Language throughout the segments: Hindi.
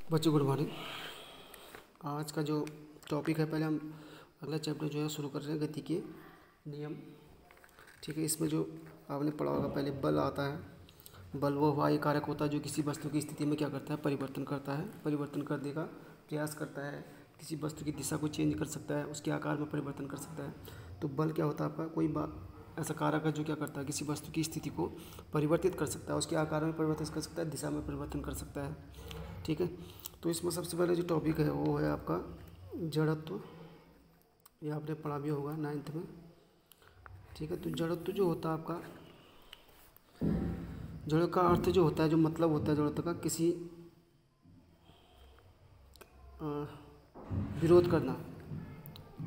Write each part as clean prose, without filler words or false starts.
बच्चों गुड मॉर्निंग। आज का जो टॉपिक है, पहले हम अगला चैप्टर जो है शुरू कर रहे हैं, गति के नियम। ठीक है, इसमें जो आपने पढ़ा होगा पहले बल आता है। बल वो वायु कारक होता है जो किसी वस्तु की स्थिति में क्या करता है, परिवर्तन करता है, परिवर्तन करने का प्रयास करता है। किसी वस्तु की दिशा को चेंज कर सकता है, उसके आकार में परिवर्तन कर सकता है। तो बल क्या होता है आपका, कोई ऐसा कारक है जो क्या करता है, किसी वस्तु की स्थिति को परिवर्तित कर सकता है, उसके आकार में परिवर्तन कर सकता है, दिशा में परिवर्तन कर सकता है। ठीक है, तो इसमें सबसे पहले जो टॉपिक है वो है आपका जड़त्व। ये आपने पढ़ा भी होगा 9th में। ठीक है, तो जड़त्व जो होता है आपका, जड़ का अर्थ जो होता है, जो मतलब होता है जड़त्व का, किसी विरोध करना।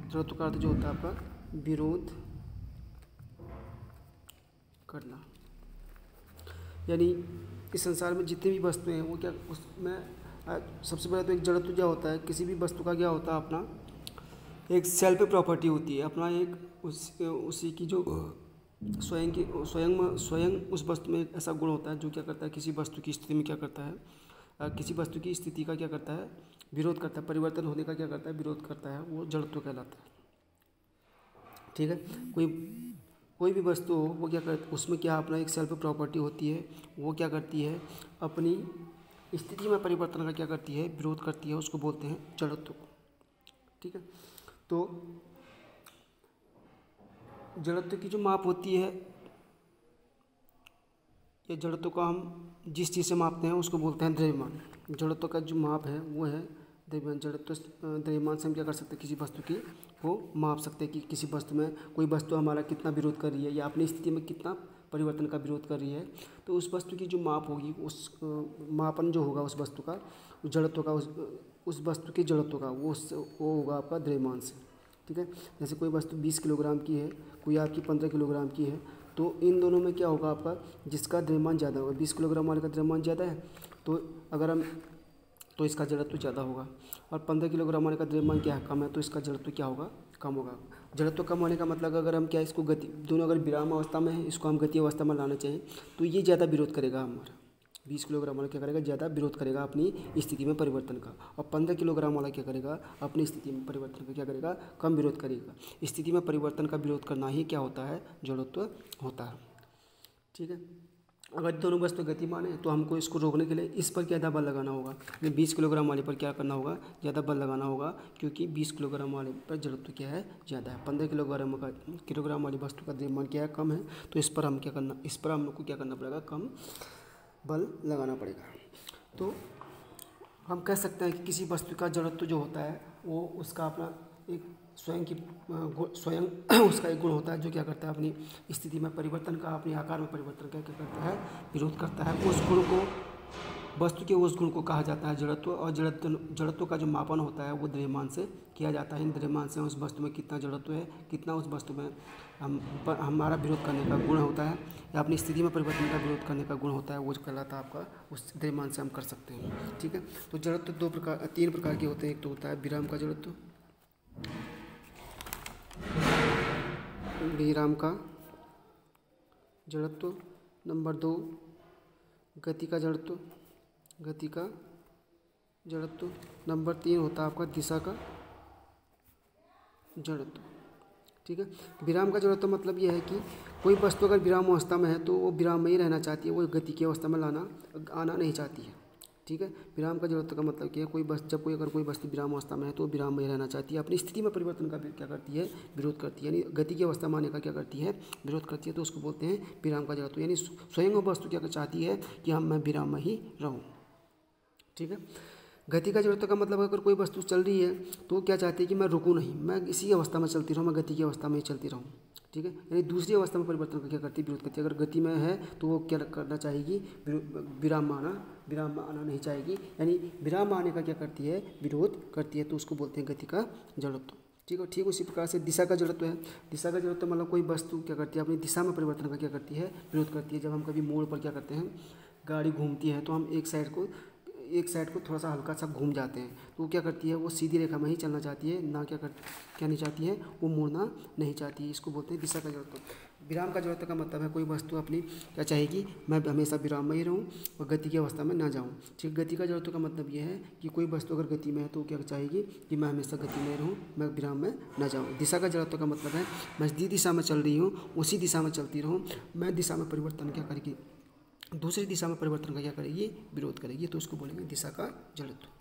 जड़त्व का अर्थ जो होता है आपका विरोध करना, यानी इस संसार में जितनी भी वस्तुएं हैं वो क्या, उसमें सबसे पहले तो एक जड़त्व क्या होता है, किसी भी वस्तु का क्या होता है, अपना एक सेल्फ प्रॉपर्टी होती है, अपना एक उसी की जो स्वयं उस वस्तु में एक ऐसा गुण होता है जो क्या करता है, किसी वस्तु की स्थिति में क्या करता है, किसी वस्तु की स्थिति का क्या करता है, विरोध करता है, परिवर्तन होने का क्या करता है, विरोध करता है, वो जड़त्व कहलाता है। ठीक है, कोई भी वस्तु हो वो क्या करती, उसमें क्या अपना एक सेल्फ प्रॉपर्टी होती है, वो क्या करती है, अपनी स्थिति में परिवर्तन का क्या करती है, विरोध करती है, उसको बोलते हैं जड़त्व। ठीक है, तो जड़त्व की जो माप होती है, या जड़त्व का हम जिस चीज़ से मापते हैं उसको बोलते हैं द्रव्यमान। जड़त्व का जो माप है वो है द्रव्यमान। जड़त्व द्रव्यमान से हम क्या कर सकते हैं, किसी वस्तु की को माप सकते हैं कि किसी वस्तु में कोई वस्तु हमारा कितना विरोध कर रही है, या अपनी स्थिति में कितना परिवर्तन का विरोध कर रही है। तो उस वस्तु की जो माप होगी, उस मापन जो होगा उस वस्तु का, उस जड़त्व का, उस वस्तु के जड़त्व का, वो होगा आपका द्रव्यमान से। ठीक है, जैसे कोई वस्तु 20 किलोग्राम की है, कोई आपकी 15 किलोग्राम की है, तो इन दोनों में क्या होगा आपका, जिसका द्रव्यमान ज़्यादा होगा, 20 किलोग्राम वाले का द्रव्यमान ज़्यादा है, तो अगर हम तो इसका जड़त्व ज़्यादा होगा। और 15 किलोग्राम वाले का द्रव्यमान क्या है, कम है, तो इसका जड़त्व क्या होगा, कम होगा। जड़त्व कम होने का मतलब, अगर हम क्या इसको गति, दोनों अगर विराम अवस्था में है, इसको हम गति अवस्था में लाना चाहिए, तो ये ज़्यादा विरोध करेगा हमारा। 20 किलोग्राम वाला क्या करेगा, ज़्यादा विरोध करेगा अपनी स्थिति में परिवर्तन का। और 15 किलोग्राम वाला क्या करेगा, अपनी स्थिति में परिवर्तन का क्या करेगा, कम विरोध करेगा। स्थिति में परिवर्तन का विरोध करना ही क्या होता है, जड़त्व होता है। ठीक है, अगर दोनों वस्तु गतिमान है तो हमको इसको रोकने के लिए इस पर ज़्यादा बल लगाना होगा। 20 किलोग्राम वाले पर क्या करना होगा, ज़्यादा बल लगाना होगा, क्योंकि 20 किलोग्राम वाले पर जड़त्व क्या है, ज़्यादा है। 15 किलोग्राम वाली वस्तु का द्रव्यमान क्या है, कम है, तो इस पर हम क्या करना, इस पर हम लोग को क्या करना पड़ेगा, कम बल लगाना पड़ेगा। तो हम कह सकते हैं कि किसी वस्तु का जड़त्व जो होता है वो उसका अपना एक स्वयं उसका एक गुण होता है जो क्या करता है, अपनी स्थिति में परिवर्तन का, अपने आकार में परिवर्तन का क्या करता है, विरोध करता है। उस गुण को, वस्तु के उस गुण को कहा जाता है जड़त्व। और जड़त्व का जो मापन होता है वो द्रव्यमान से किया जाता है। इन द्रव्यमान से उस वस्तु में कितना जड़त्व है, कितना उस वस्तु में हमारा विरोध करने का गुण होता है, या अपनी स्थिति में परिवर्तन का विरोध करने का गुण होता है, वो जो कहलाता है आपका, उस द्रव्यमान से हम कर सकते हैं। ठीक है, तो जड़त्व 3 प्रकार के होते हैं। एक तो होता है विराम का जड़त्व, विराम का जड़त्व। नंबर 2 गति का जड़त्व, गति का जड़त्व। नंबर 3 होता है आपका दिशा का जड़त्व। ठीक है, विराम का जड़त्व मतलब यह है कि कोई वस्तु अगर विराम अवस्था में है तो वो विराम में ही रहना चाहती है, वो गति की अवस्था में आना नहीं चाहती है। ठीक है, विराम का जड़त्व का मतलब क्या है, अगर कोई वस्तु विराम अवस्था में है तो विराम में ही रहना चाहती है, अपनी स्थिति में परिवर्तन का क्या करती है, विरोध करती है, यानी गति की अवस्था में आने का क्या करती है, विरोध करती है, तो उसको बोलते हैं विराम का जड़त्व। यानी स्वयं वो वस्तु क्या चाहती है कि मैं विराम में ही रहूँ। ठीक है, गति का जड़त्व का मतलब, अगर कोई वस्तु चल रही है तो क्या चाहती है कि मैं रुकूँ नहीं, मैं इसी अवस्था में चलती रहूँ, मैं गति की अवस्था में ही चलती रहूँ। ठीक है, यानी दूसरी अवस्था में परिवर्तन का क्या करती है, विरोध करती है। अगर गति में है तो वो क्या करना चाहेगी, विराम में आना नहीं चाहेगी, यानी विराम में आने का क्या करती है, विरोध करती है, तो उसको बोलते हैं गति का जड़त्व। ठीक है, ठीक उसी प्रकार से दिशा का जड़त्व है। दिशा का जड़त्व मतलब कोई वस्तु क्या करती है, अपनी दिशा में परिवर्तन का क्या करती है, विरोध करती है। जब हम कभी मोड़ पर क्या करते हैं, गाड़ी घूमती है तो हम एक साइड को थोड़ा सा हल्का सा घूम जाते हैं, तो वो क्या करती है, वो सीधी रेखा में ही चलना चाहती है, ना क्या नहीं चाहती है, वो मुड़ना नहीं चाहती है। इसको बोलते हैं दिशा का जड़त्व। विराम का जड़त्व का मतलब है कोई वस्तु अपनी क्या चाहेगी, मैं हमेशा विराम में ही रहूँ और गति की अवस्था में ना जाऊँ। ठीक, गति का जड़त्व का मतलब ये है कि कोई वस्तु अगर गति में है तो क्या चाहेगी कि मैं हमेशा गति में रहूँ, मैं विराम में ना जाऊँ। दिशा का जड़त्व का मतलब है मैं जिस दिशा में चल रही हूँ उसी दिशा में चलती रहूँ, मैं दिशा में परिवर्तन क्या करेगी, दूसरी दिशा में परिवर्तन का क्या करेगी, विरोध करेगी, तो उसको बोलेंगे दिशा का जड़त्व।